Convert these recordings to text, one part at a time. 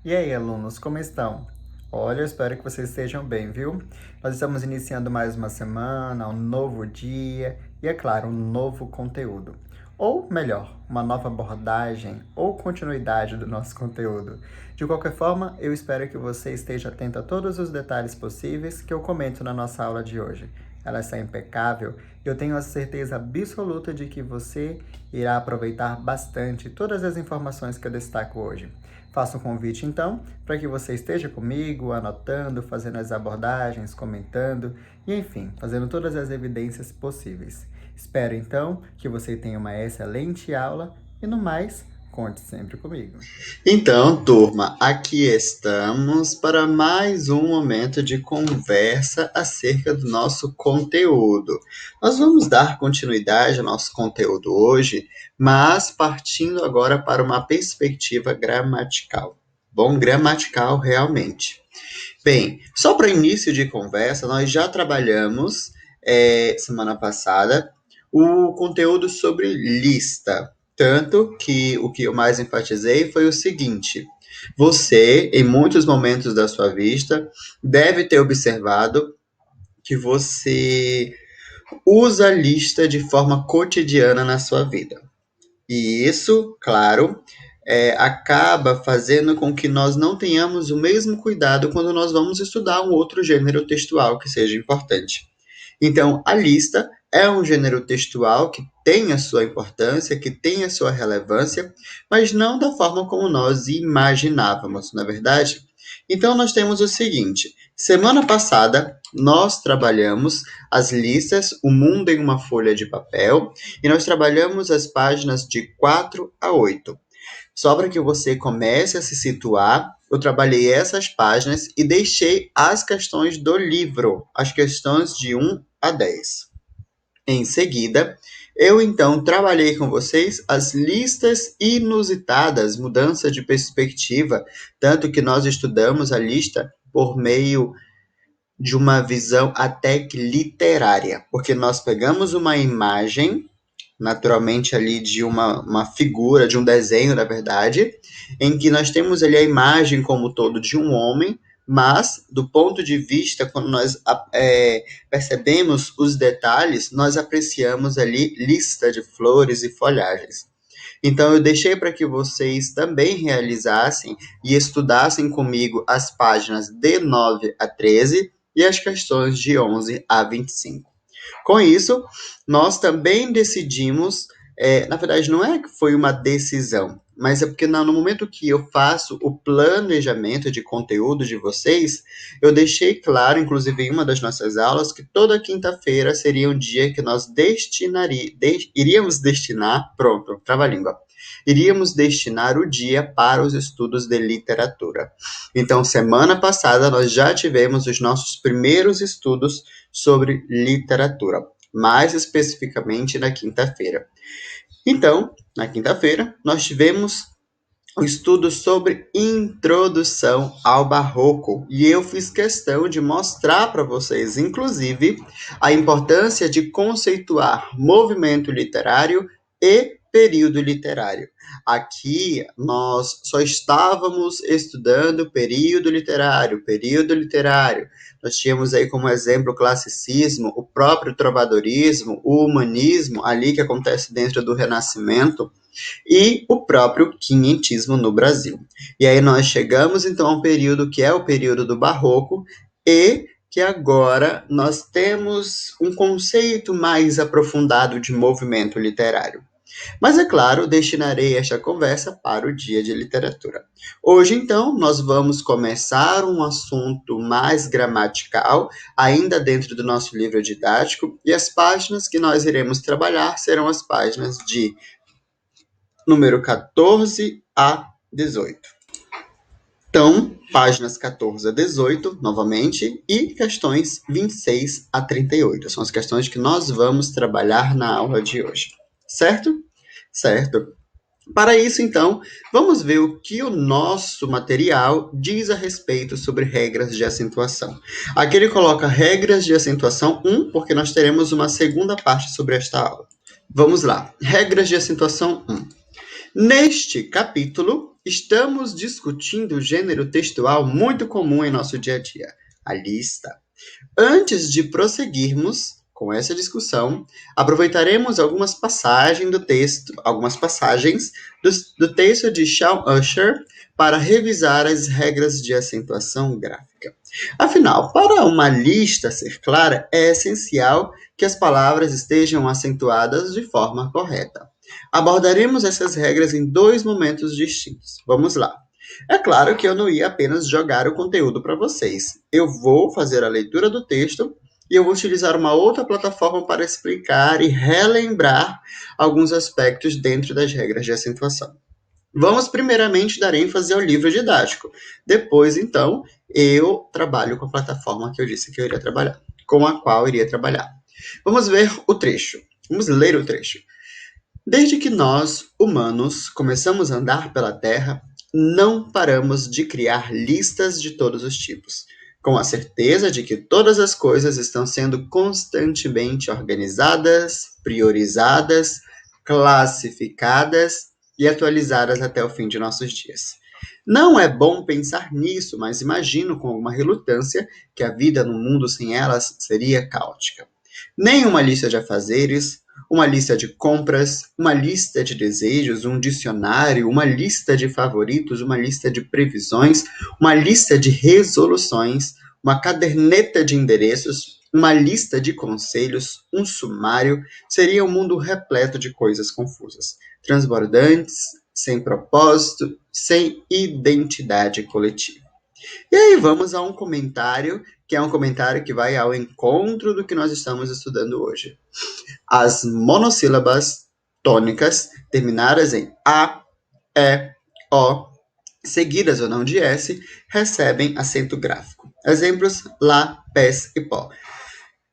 E aí, alunos, como estão? Olha, eu espero que vocês estejam bem, viu? Nós estamos iniciando mais uma semana, um novo dia e, é claro, um novo conteúdo. Ou melhor, uma nova abordagem ou continuidade do nosso conteúdo. De qualquer forma, eu espero que você esteja atento a todos os detalhes possíveis que eu comento na nossa aula de hoje. Ela está impecável e eu tenho a certeza absoluta de que você irá aproveitar bastante todas as informações que eu destaco hoje. Faço um convite, então, para que você esteja comigo, anotando, fazendo as abordagens, comentando e, enfim, fazendo todas as evidências possíveis. Espero, então, que você tenha uma excelente aula e, no mais, conte sempre comigo. Então, turma, aqui estamos para mais um momento de conversa acerca do nosso conteúdo. Nós vamos dar continuidade ao nosso conteúdo hoje, mas partindo agora para uma perspectiva gramatical. Bom, gramatical realmente. Bem, só para início de conversa, nós já trabalhamos semana passada o conteúdo sobre lista. Tanto que o que eu mais enfatizei foi o seguinte: você, em muitos momentos da sua vida, deve ter observado que você usa a lista de forma cotidiana na sua vida. E isso, claro, acaba fazendo com que nós não tenhamos o mesmo cuidado quando nós vamos estudar um outro gênero textual que seja importante. Então, a lista é um gênero textual que tem a sua importância, que tem a sua relevância, mas não da forma como nós imaginávamos, não é verdade? Então, nós temos o seguinte: semana passada nós trabalhamos as listas O Mundo em uma Folha de Papel e nós trabalhamos as páginas de 4 a 8. Só para que você comece a se situar, eu trabalhei essas páginas e deixei as questões do livro, as questões de 1 a 10. Em seguida, eu então trabalhei com vocês as listas inusitadas, mudança de perspectiva, tanto que nós estudamos a lista por meio de uma visão até que literária, porque nós pegamos uma imagem, naturalmente ali de uma figura, de um desenho, na verdade, em que nós temos ali a imagem como todo de um homem, mas do ponto de vista, quando nós percebemos os detalhes, nós apreciamos ali lista de flores e folhagens. Então, eu deixei para que vocês também realizassem e estudassem comigo as páginas de 9 a 13 e as questões de 11 a 25. Com isso, nós também decidimos, na verdade, não é que foi uma decisão, mas é porque no momento que eu faço o planejamento de conteúdo de vocês, eu deixei claro, inclusive em uma das nossas aulas, que toda quinta-feira seria um dia que nós iríamos destinar, pronto, trava-língua, iríamos destinar o dia para os estudos de literatura. Então, semana passada, nós já tivemos os nossos primeiros estudos sobre literatura, mais especificamente na quinta-feira. Então, na quinta-feira, nós tivemos um estudo sobre introdução ao barroco e eu fiz questão de mostrar para vocês, inclusive, a importância de conceituar movimento literário e período literário. Aqui nós só estávamos estudando período literário, período literário. Nós tínhamos aí como exemplo o classicismo, o próprio trovadorismo, o humanismo, ali que acontece dentro do Renascimento, e o próprio quinhentismo no Brasil. E aí nós chegamos então a um período que é o período do Barroco e que agora nós temos um conceito mais aprofundado de movimento literário. Mas é claro, destinarei esta conversa para o dia de literatura. Hoje, então, nós vamos começar um assunto mais gramatical, ainda dentro do nosso livro didático, e as páginas que nós iremos trabalhar serão as páginas de número 14 a 18. Então, páginas 14 a 18, novamente, e questões 26 a 38. São as questões que nós vamos trabalhar na aula de hoje. Certo? Certo. Para isso, então, vamos ver o que o nosso material diz a respeito sobre regras de acentuação. Aqui ele coloca regras de acentuação 1, porque nós teremos uma segunda parte sobre esta aula. Vamos lá. Regras de acentuação 1. Neste capítulo, estamos discutindo o gênero textual muito comum em nosso dia a dia, a lista. Antes de prosseguirmos com essa discussão, aproveitaremos algumas passagens do texto de Sean Usher para revisar as regras de acentuação gráfica. Afinal, para uma lista ser clara, é essencial que as palavras estejam acentuadas de forma correta. Abordaremos essas regras em dois momentos distintos. Vamos lá. É claro que eu não ia apenas jogar o conteúdo para vocês. Eu vou fazer a leitura do texto e eu vou utilizar uma outra plataforma para explicar e relembrar alguns aspectos dentro das regras de acentuação. Vamos primeiramente dar ênfase ao livro didático. Depois, então, eu trabalho com a plataforma que eu disse que eu iria trabalhar, com a qual eu iria trabalhar. Vamos ver o trecho. Vamos ler o trecho. Desde que nós, humanos, começamos a andar pela Terra, não paramos de criar listas de todos os tipos, com a certeza de que todas as coisas estão sendo constantemente organizadas, priorizadas, classificadas e atualizadas até o fim de nossos dias. Não é bom pensar nisso, mas imagino com alguma relutância que a vida no mundo sem elas seria caótica. Nem uma lista de afazeres, uma lista de compras, uma lista de desejos, um dicionário, uma lista de favoritos, uma lista de previsões, uma lista de resoluções, uma caderneta de endereços, uma lista de conselhos, um sumário, seria um mundo repleto de coisas confusas, transbordantes, sem propósito, sem identidade coletiva. E aí vamos a um comentário, que é um comentário que vai ao encontro do que nós estamos estudando hoje. As monossílabas tônicas terminadas em A, E, O, seguidas ou não de S, recebem acento gráfico. Exemplos: lá, pés e pó.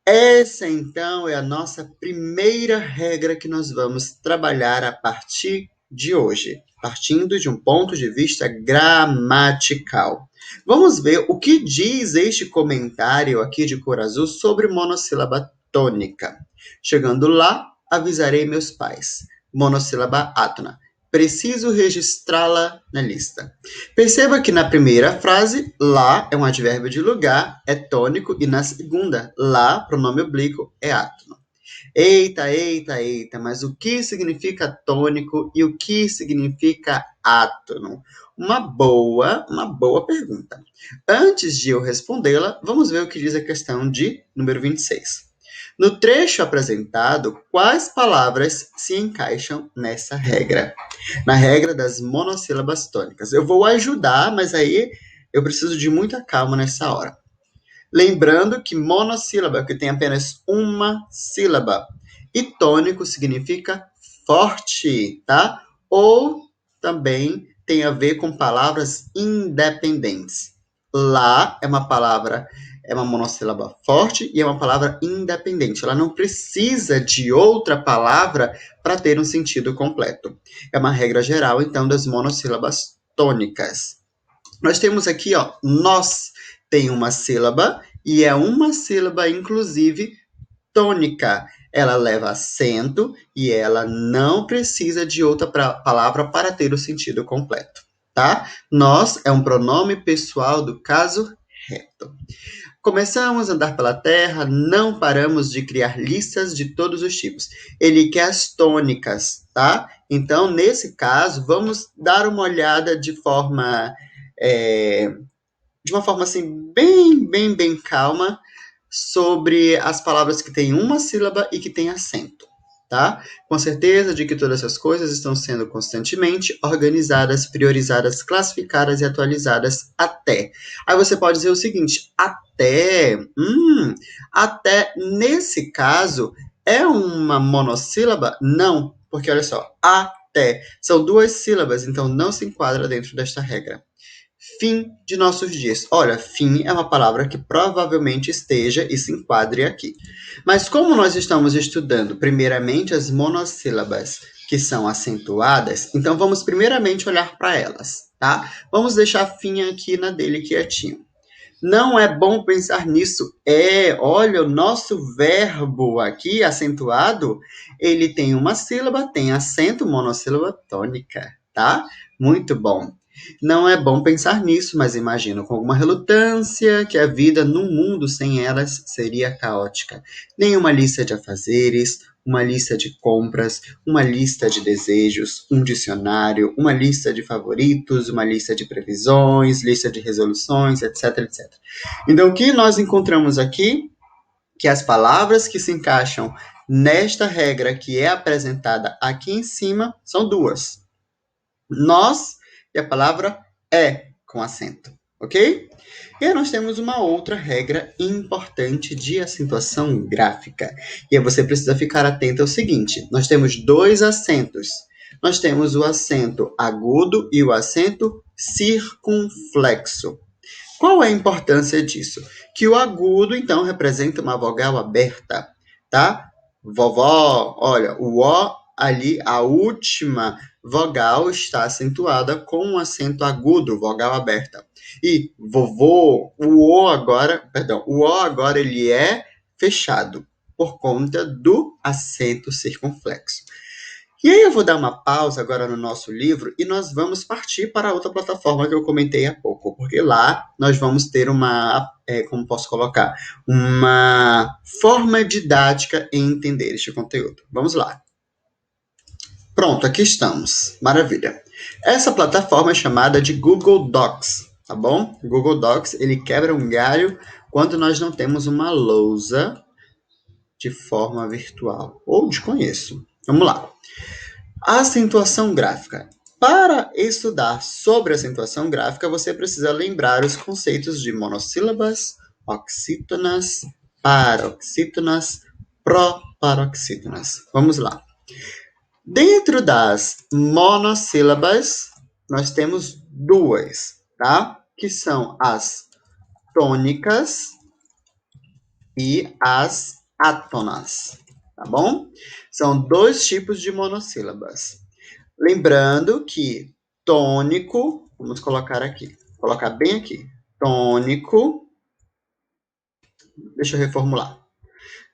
Essa, então, é a nossa primeira regra que nós vamos trabalhar a partir de hoje, partindo de um ponto de vista gramatical. Vamos ver o que diz este comentário aqui de cor azul sobre monossílaba tônica. Chegando lá, avisarei meus pais. Monossílaba átona. Preciso registrá-la na lista. Perceba que na primeira frase, lá é um advérbio de lugar, é tônico, e na segunda, lá, pronome oblíquo, é átono. Eita, eita, eita, mas o que significa tônico e o que significa átono? Uma boa pergunta. Antes de eu respondê-la, vamos ver o que diz a questão de número 26. No trecho apresentado, quais palavras se encaixam nessa regra? Na regra das monossílabas tônicas. Eu vou ajudar, mas aí eu preciso de muita calma nessa hora. Lembrando que monossílaba, que tem apenas uma sílaba, e tônico significa forte, tá? Ou também tem a ver com palavras independentes. Lá é uma monossílaba forte e é uma palavra independente. Ela não precisa de outra palavra para ter um sentido completo. É uma regra geral, então, das monossílabas tônicas. Nós temos aqui, nós tem uma sílaba e é uma sílaba, inclusive, tônica. Ela leva acento e ela não precisa de outra palavra para ter o sentido completo, tá? Nós é um pronome pessoal do caso reto. Começamos a andar pela Terra, não paramos de criar listas de todos os tipos. Ele quer as tônicas, tá? Então, nesse caso, vamos dar uma olhada de uma forma assim, bem calma, sobre as palavras que têm uma sílaba e que têm acento, tá? Com certeza de que todas essas coisas estão sendo constantemente organizadas, priorizadas, classificadas e atualizadas até. Aí você pode dizer o seguinte, até nesse caso é uma monossílaba? Não, porque olha só, até são duas sílabas, então não se enquadra dentro desta regra. Fim de nossos dias. Olha, fim é uma palavra que provavelmente esteja e se enquadre aqui. Mas como nós estamos estudando primeiramente as monossílabas que são acentuadas, então vamos primeiramente olhar para elas, tá? Vamos deixar fim aqui na dele quietinho. Não é bom pensar nisso. Olha, o nosso verbo aqui, acentuado, ele tem uma sílaba, tem acento, monossílaba tônica, tá? Muito bom. Não é bom pensar nisso, mas imagino com alguma relutância que a vida num mundo sem elas seria caótica. Nenhuma lista de afazeres, uma lista de compras, uma lista de desejos, um dicionário, uma lista de favoritos, uma lista de previsões, lista de resoluções, etc, etc. Então, o que nós encontramos aqui? Que as palavras que se encaixam nesta regra que é apresentada aqui em cima são duas: nós e a palavra é com acento, ok? E aí nós temos uma outra regra importante de acentuação gráfica. E aí você precisa ficar atento ao seguinte: nós temos dois acentos. Nós temos o acento agudo e o acento circunflexo. Qual é a importância disso? Que o agudo, então, representa uma vogal aberta, tá? Vovó, olha, o O ali, a última vogal está acentuada com um acento agudo, vogal aberta. E vovô, o O agora ele é fechado por conta do acento circunflexo. E aí eu vou dar uma pausa agora no nosso livro e nós vamos partir para a outra plataforma que eu comentei há pouco, porque lá nós vamos ter como posso colocar, uma forma didática em entender este conteúdo. Vamos lá. Pronto, aqui estamos. Maravilha. Essa plataforma é chamada de Google Docs, tá bom? O Google Docs, ele quebra um galho quando nós não temos uma lousa de forma virtual. Ou desconheço. Vamos lá. Acentuação gráfica. Para estudar sobre acentuação gráfica, você precisa lembrar os conceitos de monossílabas, oxítonas, paroxítonas, proparoxítonas. Vamos lá. Dentro das monossílabas, nós temos duas, tá? Que são as tônicas e as átonas, tá bom? São dois tipos de monossílabas. Lembrando que tônico, vamos colocar aqui, colocar bem aqui, tônico, deixa eu reformular,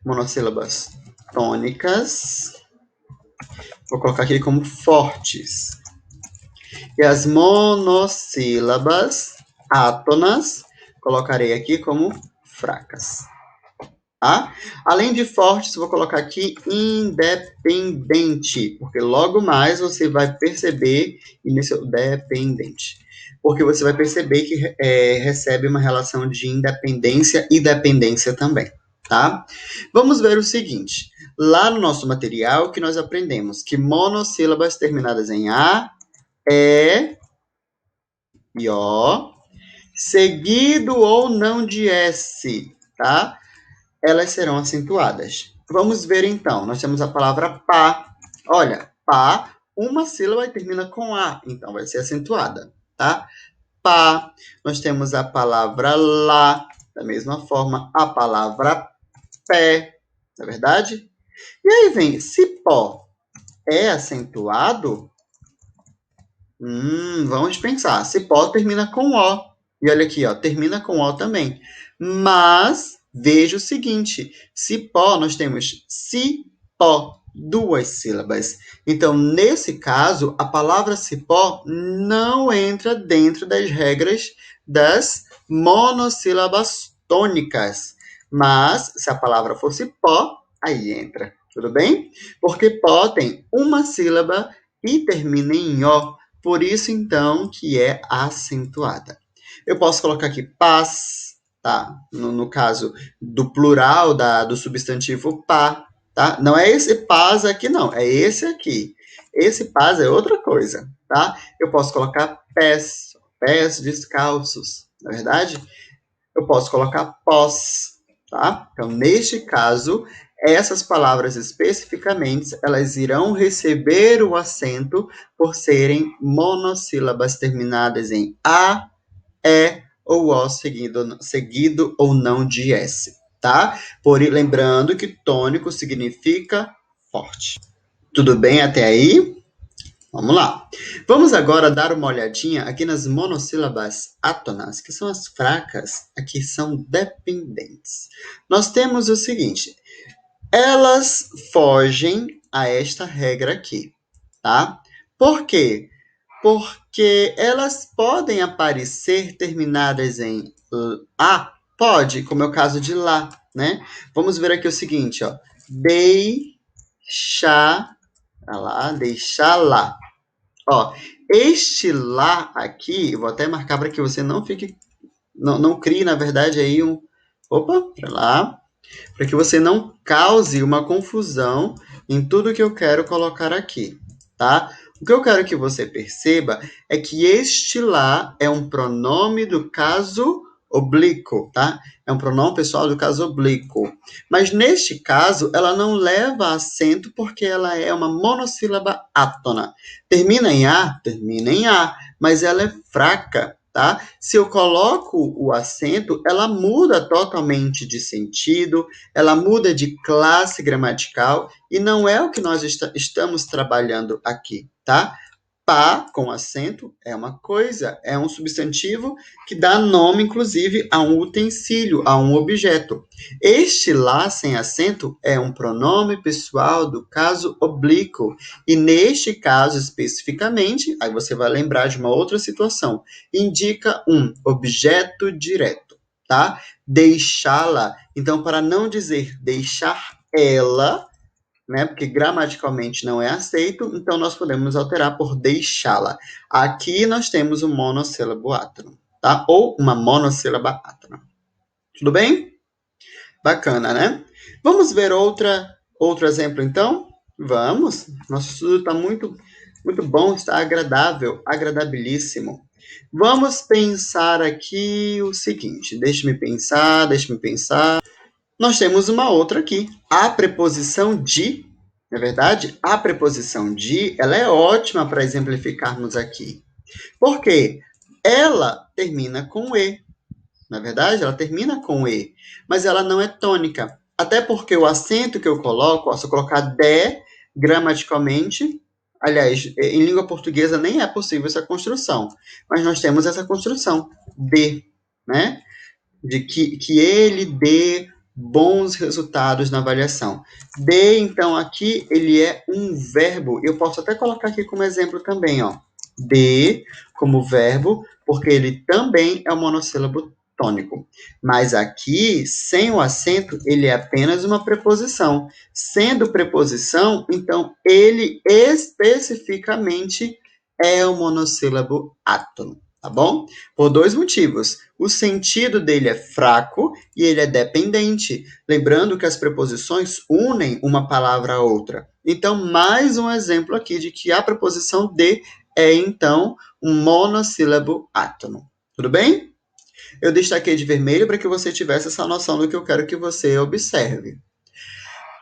monossílabas tônicas, vou colocar aqui como fortes, e as monossílabas átonas, colocarei aqui como fracas. Tá? Além de fortes, vou colocar aqui independente, porque logo mais você vai perceber, dependente, porque você vai perceber que recebe uma relação de independência e dependência também, tá? Vamos ver o seguinte, lá no nosso material que nós aprendemos que monossílabas terminadas em A, E e O, seguido ou não de S, tá? Elas serão acentuadas. Vamos ver então. Nós temos a palavra pá. Olha, pá, uma sílaba e termina com A, então vai ser acentuada, tá? Pá. Nós temos a palavra lá, da mesma forma, a palavra pé, não é verdade? E aí vem, cipó é acentuado? Vamos pensar. Cipó termina com O. E olha aqui, ó, termina com O também. Mas veja o seguinte: cipó, nós temos cipó, duas sílabas. Então, nesse caso, a palavra cipó não entra dentro das regras das monossílabas tônicas. Mas, se a palavra fosse pó, aí entra. Tudo bem? Porque pó tem uma sílaba e termina em O. Por isso, então, que é acentuada. Eu posso colocar aqui paz, tá? No caso do plural do substantivo pá, tá? Não é esse paz aqui, não. É esse aqui. Esse paz é outra coisa, tá? Eu posso colocar pés, pés descalços, na verdade? Eu posso colocar pós, tá? Então, neste caso, essas palavras especificamente, elas irão receber o acento por serem monossílabas terminadas em A, E ou O seguido ou não de S, tá? Lembrando que tônico significa forte. Tudo bem até aí? Vamos lá. Vamos agora dar uma olhadinha aqui nas monossílabas átonas, que são as fracas, aqui são dependentes. Nós temos o seguinte, elas fogem a esta regra aqui, tá? Por quê? porque elas podem aparecer terminadas em A, pode, como é o caso de lá, né? Vamos ver aqui o seguinte, ó. Deixar, lá, deixar lá. Ó, este lá aqui, eu vou até marcar para que você não fique, não crie, na verdade, aí um. Opa, para lá. Para que você não cause uma confusão em tudo que eu quero colocar aqui, tá? O que eu quero que você perceba é que este lá é um pronome do caso oblíquo, tá? É um pronome pessoal do caso oblíquo. Mas neste caso, ela não leva acento porque ela é uma monossílaba átona. Termina em A? Termina em A, mas ela é fraca, tá? Se eu coloco o acento, ela muda totalmente de sentido, ela muda de classe gramatical e não é o que nós estamos trabalhando aqui, tá? Pá, com acento, é uma coisa, é um substantivo que dá nome, inclusive, a um utensílio, a um objeto. Este lá, sem acento, é um pronome pessoal do caso oblíquo. E neste caso, especificamente, aí você vai lembrar de uma outra situação, indica um objeto direto, tá? Deixá-la. Então, para não dizer deixar ela, né, porque gramaticalmente não é aceito, então nós podemos alterar por deixá-la. Aqui nós temos um monossílabo átono, tá? Ou uma monossílaba átona. Tudo bem? Bacana, né? Vamos ver outro exemplo, então? Vamos. Nosso estudo está muito bom, está agradável, agradabilíssimo. Vamos pensar aqui o seguinte. Deixe-me pensar. Nós temos uma outra aqui, a preposição de, não é verdade? A preposição de, ela é ótima para exemplificarmos aqui. Por quê? Ela termina com E, não é verdade? Ela termina com E, mas ela não é tônica. Até porque o acento que eu coloco, ó, se eu colocar de, gramaticalmente, aliás, em língua portuguesa nem é possível essa construção, mas nós temos essa construção, de, né? De que ele dê bons resultados na avaliação. Dê, então, aqui, ele é um verbo. Eu posso até colocar aqui como exemplo também, ó. Dê como verbo, porque ele também é um monossílabo tônico. Mas aqui, sem o acento, ele é apenas uma preposição. Sendo preposição, então, ele especificamente é um monossílabo átono, tá bom? Por dois motivos. O sentido dele é fraco e ele é dependente. Lembrando que as preposições unem uma palavra a outra. Então, mais um exemplo aqui de que a preposição de é, então, um monossílabo átono. Tudo bem? Eu destaquei de vermelho para que você tivesse essa noção do que eu quero que você observe.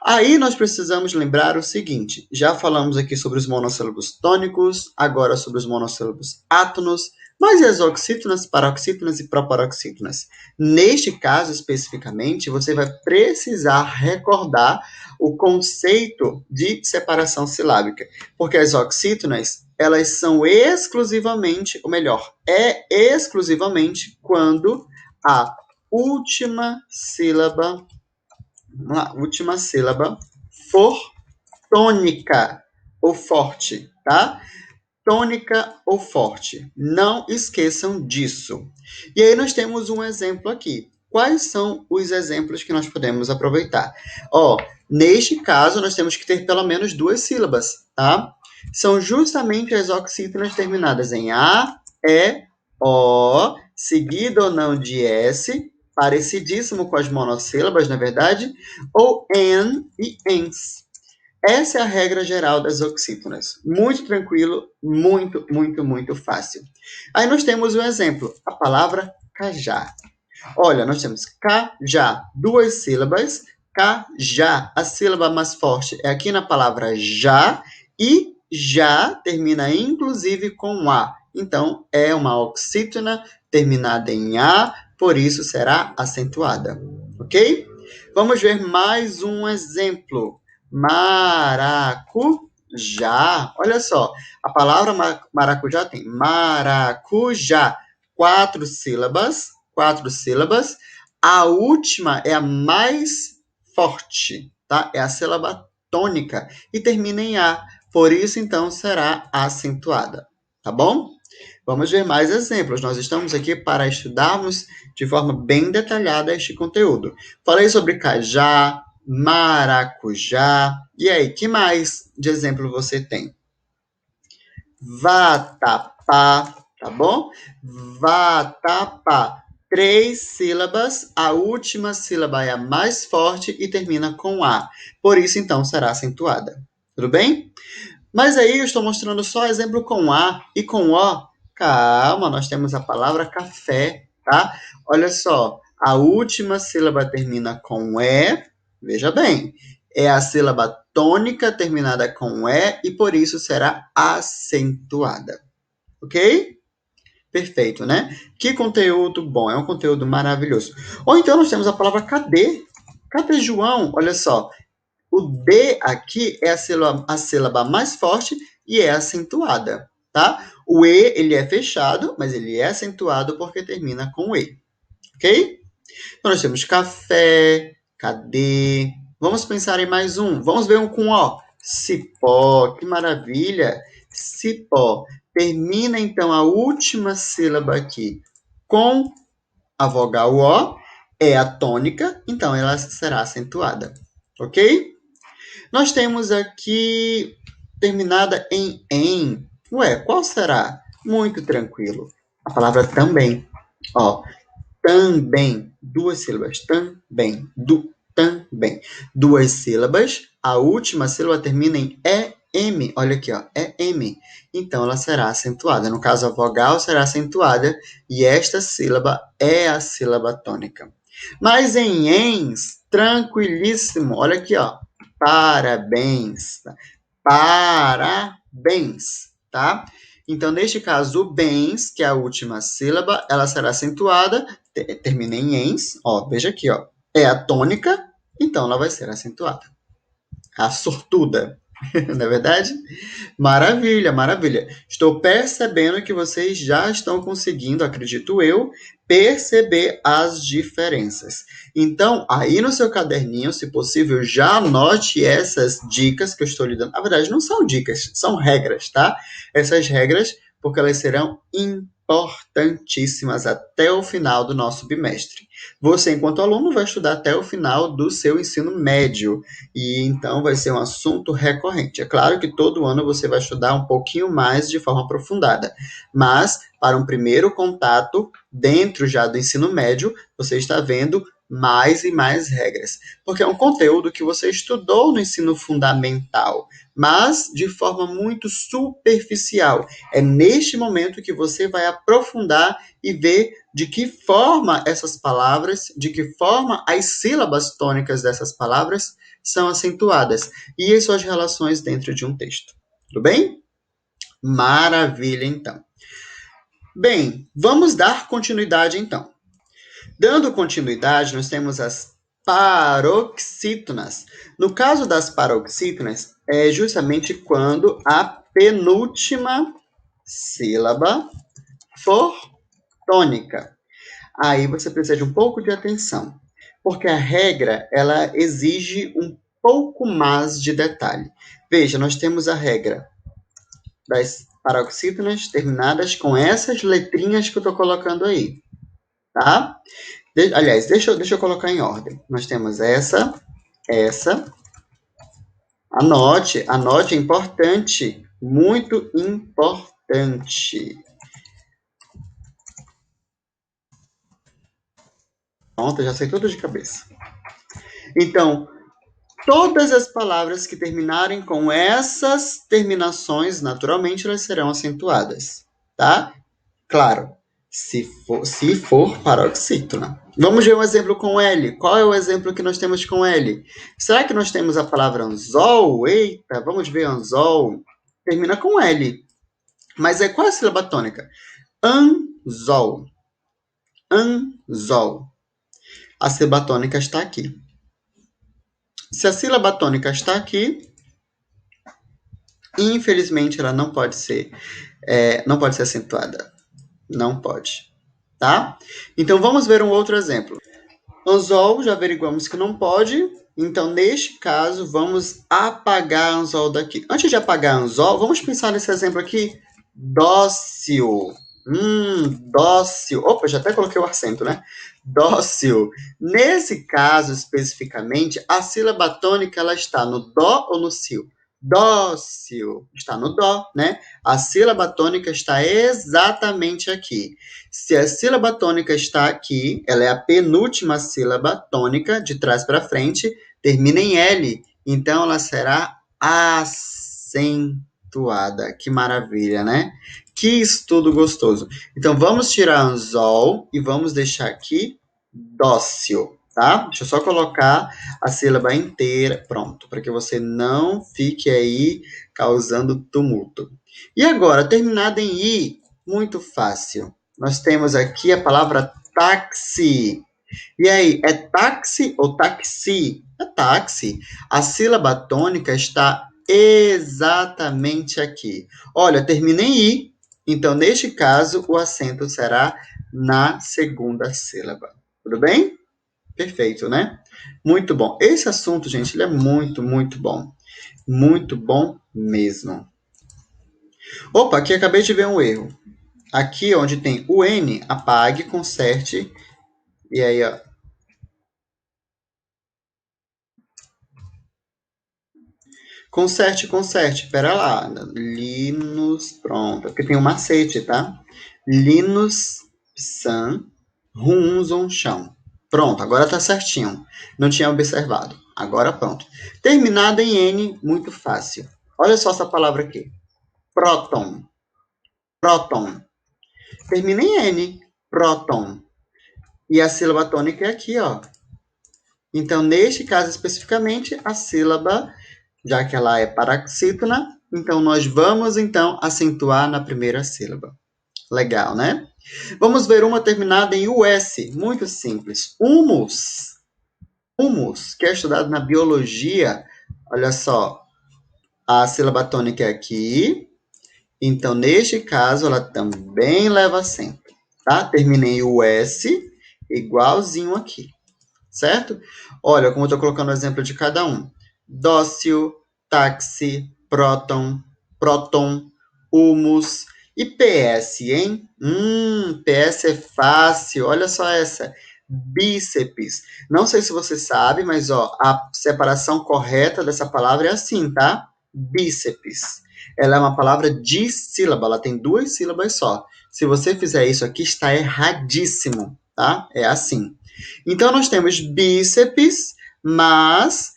Aí nós precisamos lembrar o seguinte: já falamos aqui sobre os monossílabos tônicos, agora sobre os monossílabos átonos, mas e as oxítonas, paroxítonas e proparoxítonas? Neste caso especificamente, você vai precisar recordar o conceito de separação silábica, porque as oxítonas, elas são exclusivamente, ou melhor, é exclusivamente quando a última sílaba última sílaba for tônica ou forte, tá? Tônica ou forte. Não esqueçam disso. E aí nós temos um exemplo aqui. Quais são os exemplos que nós podemos aproveitar? Ó, neste caso, nós temos que ter pelo menos duas sílabas, tá? São justamente as oxítonas terminadas em A, E, O, seguido ou não de S, parecidíssimo com as monossílabas, na verdade, ou N e ENS. Essa é a regra geral das oxítonas. Muito tranquilo, muito fácil. Aí nós temos um exemplo, a palavra cajá. Olha, nós temos cajá, duas sílabas, cajá, a sílaba mais forte é aqui na palavra já, e já termina inclusive com A. Então, é uma oxítona terminada em A, por isso será acentuada. Ok? Vamos ver mais um exemplo. Maracujá. Olha só, a palavra maracujá tem maracujá, quatro sílabas. A última é a mais forte, tá? É a sílaba tônica e termina em A. Por isso, então, será acentuada. tá bom? Vamos ver mais exemplos. Nós estamos aqui para estudarmos de forma bem detalhada este conteúdo. Falei sobre cajá, maracujá. E aí, que mais de exemplo você tem? Vatapá, tá bom? Vatapá. 3 sílabas, a última sílaba é a mais forte e termina com A. Por isso, então, será acentuada. Tudo bem? Mas aí eu estou mostrando só exemplo com A e com O. Calma, nós temos a palavra café, tá? Olha só, a última sílaba termina com E. Veja bem, é a sílaba tônica terminada com E e por isso será acentuada. Ok? Perfeito, né? Que conteúdo bom, é um conteúdo maravilhoso. Ou então nós temos a palavra cadê? Cadê João? Olha só, o D aqui é a sílaba mais forte e é acentuada, tá? O E, ele é fechado, mas ele é acentuado porque termina com E, ok? Então, nós temos café, cadê? Vamos pensar em mais um. Vamos ver um com O. Cipó, que maravilha! Cipó. Termina, então, a última sílaba aqui com a vogal O, é a tônica, então ela será acentuada, ok? Nós temos aqui terminada em em. Ué, qual será? Muito tranquilo. A palavra também. Ó, também. 2 sílabas. Também. Também. 2 sílabas. A última sílaba termina em EM. Olha aqui, ó. EM. Então ela será acentuada. No caso, a vogal será acentuada e esta sílaba é a sílaba tônica. Mas em ens, tranquilíssimo. Olha aqui, ó. Parabéns. Parabéns, tá? Então, neste caso, o bens, que é a última sílaba, ela será acentuada, termina em ens, ó, veja aqui, ó, é a tônica, então ela vai ser acentuada. A sortuda, não é verdade? Maravilha, maravilha. Estou percebendo que vocês já estão conseguindo, acredito eu, perceber as diferenças. Então, aí no seu caderninho, se possível, já anote essas dicas que eu estou lhe dando. Na verdade, não são dicas, são regras, tá? Essas regras, porque elas serão importantíssimas até o final do nosso bimestre. Você, enquanto aluno, vai estudar até o final do seu ensino médio e então vai ser um assunto recorrente. É claro que todo ano você vai estudar um pouquinho mais de forma aprofundada, mas para um primeiro contato dentro já do ensino médio, você está vendo mais e mais regras, porque é um conteúdo que você estudou no ensino fundamental, mas de forma muito superficial. É neste momento que você vai aprofundar e ver de que forma essas palavras, de que forma as sílabas tônicas dessas palavras são acentuadas e as suas relações dentro de um texto. Tudo bem? Maravilha, então. Bem, vamos dar continuidade, então. Dando continuidade, nós temos as paroxítonas. No caso das paroxítonas, é justamente quando a penúltima sílaba for tônica. Aí você precisa de um pouco de atenção, porque a regra ela exige um pouco mais de detalhe. Veja, nós temos a regra das paroxítonas terminadas com essas letrinhas que eu estou colocando aí, tá? Aliás, deixa eu colocar em ordem. Nós temos essa. Anote, é importante, muito importante. Pronto, já sei tudo de cabeça. Então, todas as palavras que terminarem com essas terminações, naturalmente, elas serão acentuadas, tá? Claro, se for paroxítona. Vamos ver um exemplo com L. Qual é o exemplo que nós temos com L? Será que nós temos a palavra anzol? Eita, vamos ver anzol. Termina com L. Mas qual é a sílaba tônica? Anzol. Anzol. A sílaba tônica está aqui. Se a sílaba tônica está aqui, infelizmente ela não pode ser acentuada. Não pode. Tá? Então vamos ver um outro exemplo. Anzol, já averiguamos que não pode. Então, neste caso, vamos apagar anzol daqui. Antes de apagar anzol, vamos pensar nesse exemplo aqui Dócil. Dócil. Opa, já até coloquei o acento, né? Dócil. Nesse caso, especificamente, a sílaba tônica, ela está no dó ou no sil? Dócil. Está no dó, né? A sílaba tônica está exatamente aqui. Se a sílaba tônica está aqui, ela é a penúltima sílaba tônica, de trás para frente, termina em L. Então, ela será acentuada. Que maravilha, né? Que estudo gostoso. Então, vamos tirar um zol e vamos deixar aqui dócil, tá? Deixa eu só colocar a sílaba inteira, pronto, para que você não fique aí causando tumulto. E agora, terminada em i, muito fácil. Nós temos aqui a palavra táxi. E aí, é táxi ou táxi? É táxi. A sílaba tônica está exatamente aqui. Olha, termina em i, então neste caso o acento será na segunda sílaba. Tudo bem? Perfeito, né? Muito bom. Esse assunto, gente, ele é muito, muito bom. Muito bom mesmo. Opa, aqui acabei de ver um erro. Aqui onde tem o N, apague, conserte. E aí, ó, conserte, conserte. Pera lá. Linus, pronto. Porque tem um macete, tá? Linus, San, Runzon, chão. Pronto, agora tá certinho. Não tinha observado. Agora pronto. Terminada em N, muito fácil. Olha só essa palavra aqui. Próton. Próton. Termina em N. Próton. E a sílaba tônica é aqui, ó. Então, neste caso especificamente, a sílaba, já que ela é paroxítona, então nós vamos então acentuar na primeira sílaba. Legal, né? Vamos ver uma terminada em US, muito simples. Humus. Humus, que é estudado na biologia. Olha só, a sílaba tônica é aqui. Então, neste caso, ela também leva acento, tá? Termina em US, igualzinho aqui, certo? Olha como eu estou colocando o exemplo de cada um. Dócil, táxi, próton, próton, humus e PS, hein? PS é fácil. Olha só essa. Bíceps. Não sei se você sabe, mas ó, a separação correta dessa palavra é assim, tá? Bíceps. Ela é uma palavra dissílaba, ela tem duas sílabas só. Se você fizer isso aqui, está erradíssimo, tá? É assim. Então, nós temos bíceps, mas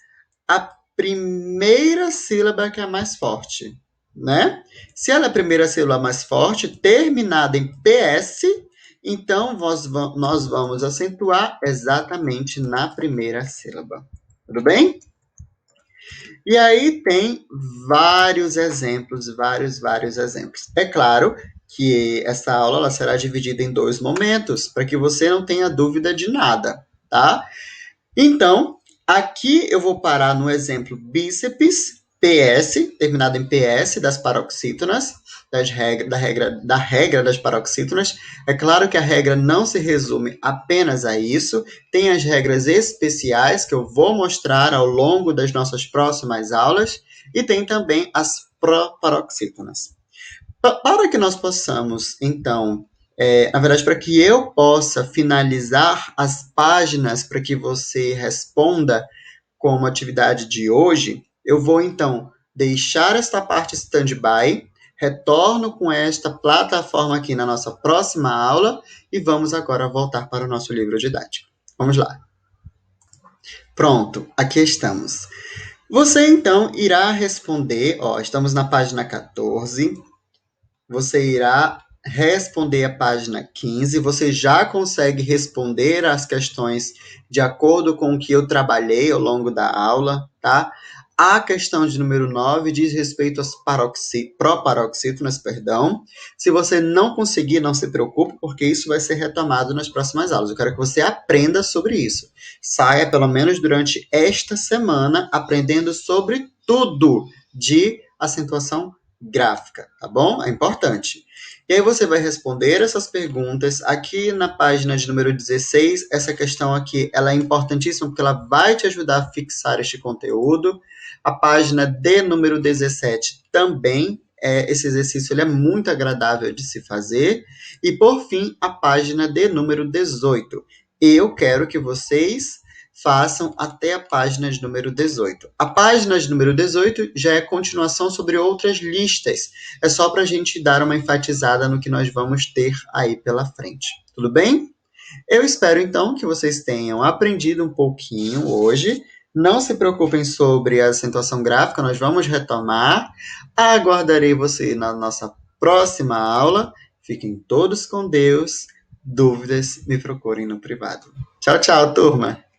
a primeira sílaba que é a mais forte, né? Se ela é a primeira sílaba mais forte, terminada em PS, então nós vamos acentuar exatamente na primeira sílaba. Tudo bem? E aí tem vários exemplos, vários exemplos. É claro que essa aula ela será dividida em dois momentos, para que você não tenha dúvida de nada, tá? Então, aqui eu vou parar no exemplo bíceps, PS, terminado em PS, das paroxítonas, da regra das paroxítonas. É claro que a regra não se resume apenas a isso, tem as regras especiais que eu vou mostrar ao longo das nossas próximas aulas, e tem também as proparoxítonas. Para que nós possamos, então, na verdade, para que eu possa finalizar as páginas para que você responda como atividade de hoje, eu vou então deixar esta parte stand-by, retorno com esta plataforma aqui na nossa próxima aula e vamos agora voltar para o nosso livro didático. Vamos lá. Pronto, aqui estamos. Você então irá responder, ó, estamos na página 14. Você irá responder a página 15. Você já consegue responder as questões de acordo com o que eu trabalhei ao longo da aula, tá? A questão de número 9 diz respeito às proparoxítonas, perdão. Se você não conseguir, não se preocupe, porque isso vai ser retomado nas próximas aulas. Eu quero que você aprenda sobre isso. Saia, pelo menos durante esta semana, aprendendo sobre tudo de acentuação gráfica, tá bom? É importante. E aí você vai responder essas perguntas aqui na página de número 16. Essa questão aqui, ela é importantíssima porque ela vai te ajudar a fixar este conteúdo. A página de número 17 também esse exercício ele é muito agradável de se fazer. E, por fim, a página de número 18. Eu quero que vocês façam até a página de número 18. A página de número 18 já é continuação sobre outras listas. É só para a gente dar uma enfatizada no que nós vamos ter aí pela frente. Tudo bem? Eu espero então que vocês tenham aprendido um pouquinho hoje. Não se preocupem sobre a acentuação gráfica, nós vamos retomar. Aguardarei você na nossa próxima aula. Fiquem todos com Deus. Dúvidas, me procurem no privado. Tchau, tchau, turma!